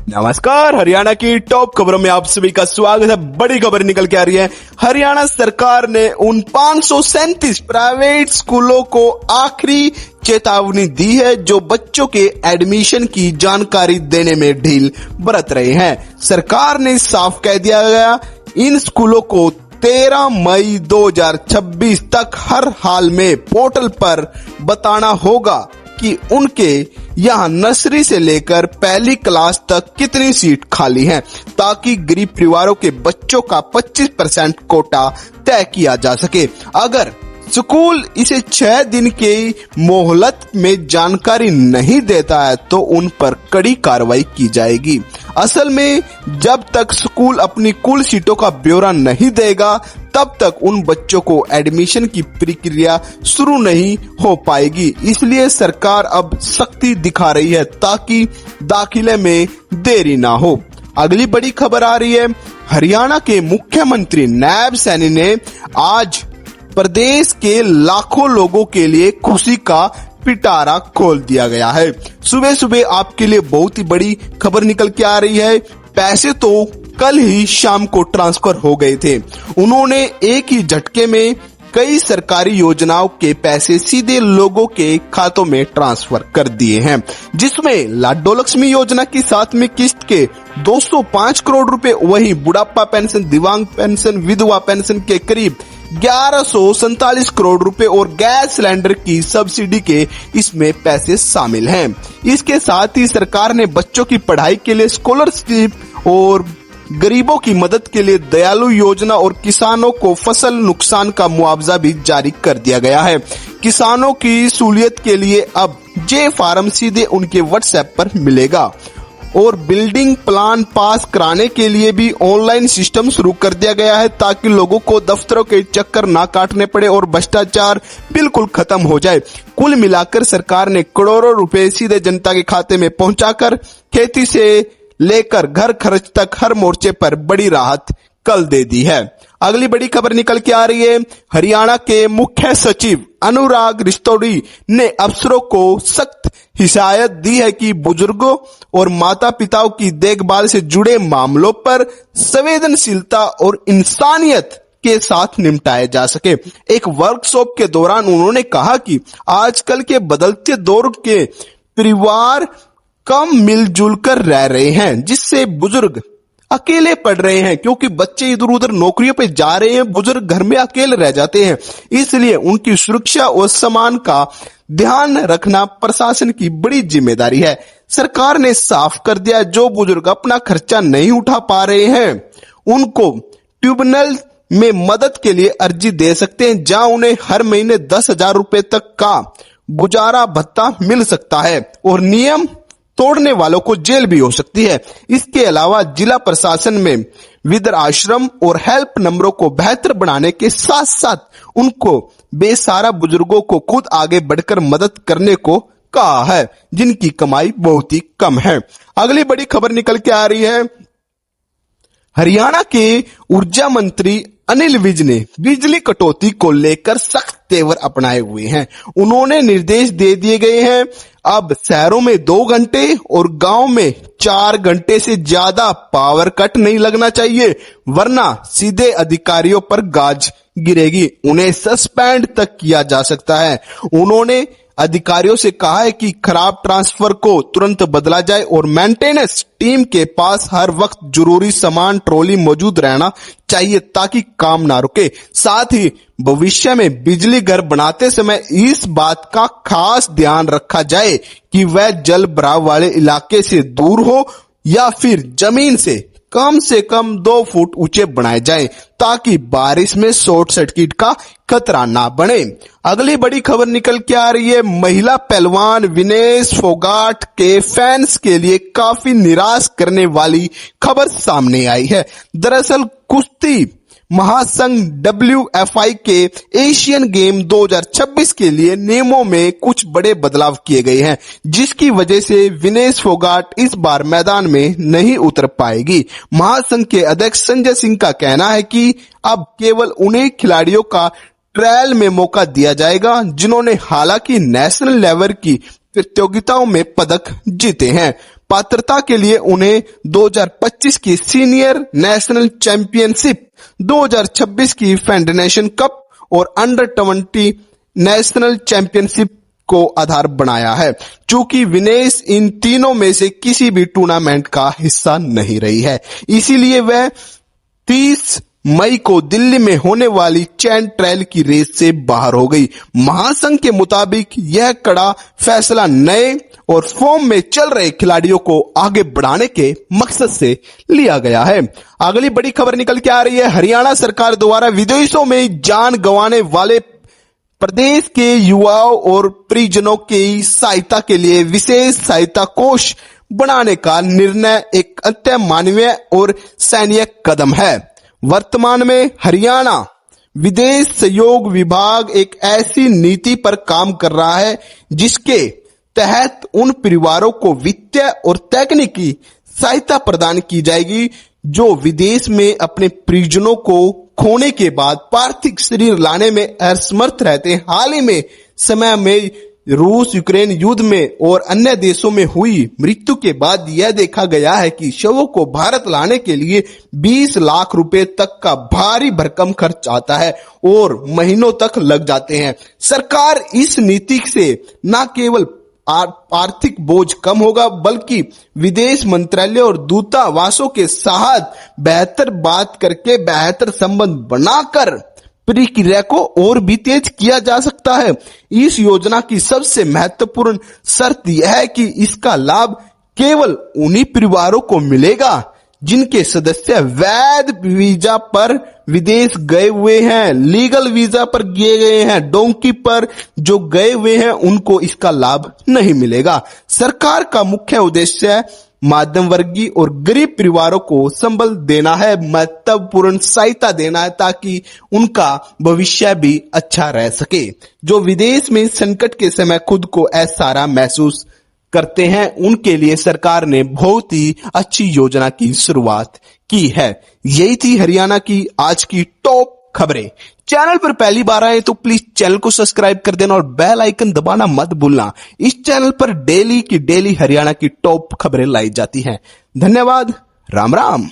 नमस्कार, हरियाणा की टॉप खबरों में आप सभी का स्वागत है। बड़ी खबर निकल के आ रही है। हरियाणा सरकार ने उन 537 प्राइवेट स्कूलों को आखिरी चेतावनी दी है जो बच्चों के एडमिशन की जानकारी देने में ढील बरत रहे हैं। सरकार ने साफ कह दिया गया, इन स्कूलों को 13 मई 2026 तक हर हाल में पोर्टल पर बताना होगा कि उनके यहाँ नर्सरी से लेकर पहली क्लास तक कितनी सीट खाली हैं, ताकि गरीब परिवारों के बच्चों का 25% कोटा तय किया जा सके। अगर स्कूल इसे 6 दिन की मोहलत में जानकारी नहीं देता है तो उन पर कड़ी कार्रवाई की जाएगी। असल में जब तक स्कूल अपनी कुल सीटों का ब्यौरा नहीं देगा तब तक उन बच्चों को एडमिशन की प्रक्रिया शुरू नहीं हो पाएगी। इसलिए सरकार अब सख्ती दिखा रही है ताकि दाखिले में देरी ना हो। अगली बड़ी खबर आ रही है। हरियाणा के मुख्यमंत्री नायब सैनी ने आज प्रदेश के लाखों लोगों के लिए खुशी का पिटारा खोल दिया गया है। सुबह सुबह आपके लिए बहुत ही बड़ी खबर निकल के आ रही है। पैसे तो कल ही शाम को ट्रांसफर हो गए थे। उन्होंने एक ही झटके में कई सरकारी योजनाओं के पैसे सीधे लोगों के खातों में ट्रांसफर कर दिए हैं, जिसमें लाडो लक्ष्मी योजना की 7वीं किस्त के 205 करोड़ रुपए, वहीं बुढ़ापा पेंशन, दिव्यांग पेंशन, विधवा पेंशन के करीब 1147 करोड़ रुपए और गैस सिलेंडर की सब्सिडी के इसमें पैसे शामिल हैं। इसके साथ ही सरकार ने बच्चों की पढ़ाई के लिए स्कॉलरशिप और गरीबों की मदद के लिए दयालु योजना और किसानों को फसल नुकसान का मुआवजा भी जारी कर दिया गया है। किसानों की सहूलियत के लिए अब जे फार्म सीधे उनके व्हाट्सएप पर मिलेगा और बिल्डिंग प्लान पास कराने के लिए भी ऑनलाइन सिस्टम शुरू कर दिया गया है ताकि लोगों को दफ्तरों के चक्कर ना काटने पड़े और भ्रष्टाचार बिल्कुल खत्म हो जाए। कुल मिलाकर सरकार ने करोड़ों रुपए सीधे जनता के खाते में पहुंचाकर खेती से लेकर घर खर्च तक हर मोर्चे पर बड़ी राहत कल दे दी है। अगली बड़ी खबर निकल के आ रही है। हरियाणा के मुख्य सचिव अनुराग रिस्तोड़ी ने अफसरों को सख्त हिदायत दी है कि बुजुर्गों और माता पिताओं की देखभाल से जुड़े मामलों पर संवेदनशीलता और इंसानियत के साथ निपटाया जा सके। एक वर्कशॉप के दौरान उन्होंने कहा कि आजकल के बदलते दौर के परिवार कम मिलजुल कर रह रहे हैं, जिससे बुजुर्ग अकेले पड़ रहे हैं क्योंकि बच्चे इधर उधर नौकरियों पे जा रहे हैं, बुजुर्ग घर में अकेले रह जाते हैं। इसलिए उनकी सुरक्षा और सम्मान का ध्यान रखना प्रशासन की बड़ी जिम्मेदारी है। सरकार ने साफ कर दिया, जो बुजुर्ग अपना खर्चा नहीं उठा पा रहे हैं उनको ट्रिब्यूनल में मदद के लिए अर्जी दे सकते हैं, जहां उन्हें हर महीने 10,000 रुपए तक का गुजारा भत्ता मिल सकता है और नियम तोड़ने वालों को जेल भी हो सकती है। इसके अलावा जिला प्रशासन में वृद्ध आश्रम और हेल्प नंबरों को बेहतर बनाने के साथ साथ उनको बेसहारा बुजुर्गों को खुद आगे बढ़कर मदद करने को कहा है, जिनकी कमाई बहुत ही कम है। अगली बड़ी खबर निकल के आ रही है। हरियाणा के ऊर्जा मंत्री अनिल विज ने बिजली कटौती को लेकर सख्त तेवर अपनाए हुए हैं। उन्होंने निर्देश दे दिए गए हैं, अब शहरों में 2 घंटे और गांव में 4 घंटे से ज्यादा पावर कट नहीं लगना चाहिए, वरना सीधे अधिकारियों पर गाज गिरेगी, उन्हें सस्पेंड तक किया जा सकता है। उन्होंने अधिकारियों से कहा है कि खराब ट्रांसफर को तुरंत बदला जाए और मेंटेनेंस टीम के पास हर वक्त जरूरी सामान ट्रॉली मौजूद रहना चाहिए ताकि काम ना रुके। साथ ही भविष्य में बिजली घर बनाते समय इस बात का खास ध्यान रखा जाए कि वह जल भराव वाले इलाके से दूर हो या फिर जमीन से कम 2 फुट ऊंचे बनाए जाएं ताकि बारिश में शॉर्ट सर्किट का खतरा ना बने। अगली बड़ी खबर निकल के आ रही है। महिला पहलवान विनेश फोगाट के फैंस के लिए काफी निराश करने वाली खबर सामने आई है। दरअसल कुश्ती महासंघ WFI के एशियन गेम 2026 के लिए नियमों में कुछ बड़े बदलाव किए गए हैं, जिसकी वजह से विनेश फोगाट इस बार मैदान में नहीं उतर पाएगी। महासंघ के अध्यक्ष संजय सिंह का कहना है कि अब केवल उन्हीं खिलाड़ियों का ट्रायल में मौका दिया जाएगा जिन्होंने हालांकि नेशनल लेवल की प्रतियोगिताओं में पदक जीते हैं। पात्रता के लिए उन्हें 2025 की सीनियर नेशनल चैंपियनशिप, 2026 की फेडरेशन कप और अंडर 20 नेशनल चैंपियनशिप को आधार बनाया है। चूंकि विनेश इन तीनों में से किसी भी टूर्नामेंट का हिस्सा नहीं रही है, इसीलिए वह 30 मई को दिल्ली में होने वाली चैन ट्रायल की रेस से बाहर हो गई। महासंघ के मुताबिक यह कड़ा फैसला नए और फॉर्म में चल रहे खिलाड़ियों को आगे बढ़ाने के मकसद से लिया गया है। अगली बड़ी खबर निकल के आ रही है, हरियाणा सरकार द्वारा विदेशों में जान गंवाने वाले प्रदेश के युवाओं और परिजनों की सहायता के लिए विशेष सहायता कोष बनाने का निर्णय एक अत्यंत मानवीय और सैन्य कदम है। वर्तमान में हरियाणा विदेश सहयोग विभाग एक ऐसी नीति पर काम कर रहा है जिसके तहत उन परिवारों को वित्तीय और तकनीकी सहायता प्रदान की जाएगी जो विदेश में अपने परिजनों को खोने के बाद पार्थिव शरीर लाने में असमर्थ रहते हैं। हाल ही में समय में रूस यूक्रेन युद्ध में और अन्य देशों में हुई मृत्यु के बाद यह देखा गया है कि शवों को भारत लाने के लिए 20 लाख रुपए तक का भारी भरकम खर्च आता है और महीनों तक लग जाते हैं। सरकार इस नीति से न केवल आर्थिक बोझ कम होगा बल्कि विदेश मंत्रालय और दूतावासों के साथ बेहतर बात करके बेहतर संबंध बनाकर प्रक्रिया को और भी तेज किया जा सकता है। इस योजना की सबसे महत्वपूर्ण शर्त यह है कि इसका लाभ केवल उन्हीं परिवारों को मिलेगा जिनके सदस्य वैध वीजा पर विदेश गए हुए हैं, लीगल वीजा पर गए गए हैं। डोंकी पर जो गए हुए हैं उनको इसका लाभ नहीं मिलेगा। सरकार का मुख्य उद्देश्य मध्यम वर्गीय और गरीब परिवारों को संबल देना है, महत्वपूर्ण सहायता देना है ताकि उनका भविष्य भी अच्छा रह सके। जो विदेश में संकट के समय खुद को असहारा महसूस करते हैं उनके लिए सरकार ने बहुत ही अच्छी योजना की शुरुआत की है। यही थी हरियाणा की आज की टॉप खबरें। चैनल पर पहली बार आए तो प्लीज चैनल को सब्सक्राइब कर देना और बेल आइकन दबाना मत भूलना। इस चैनल पर डेली की डेली हरियाणा की टॉप खबरें लाई जाती हैं। धन्यवाद। राम राम।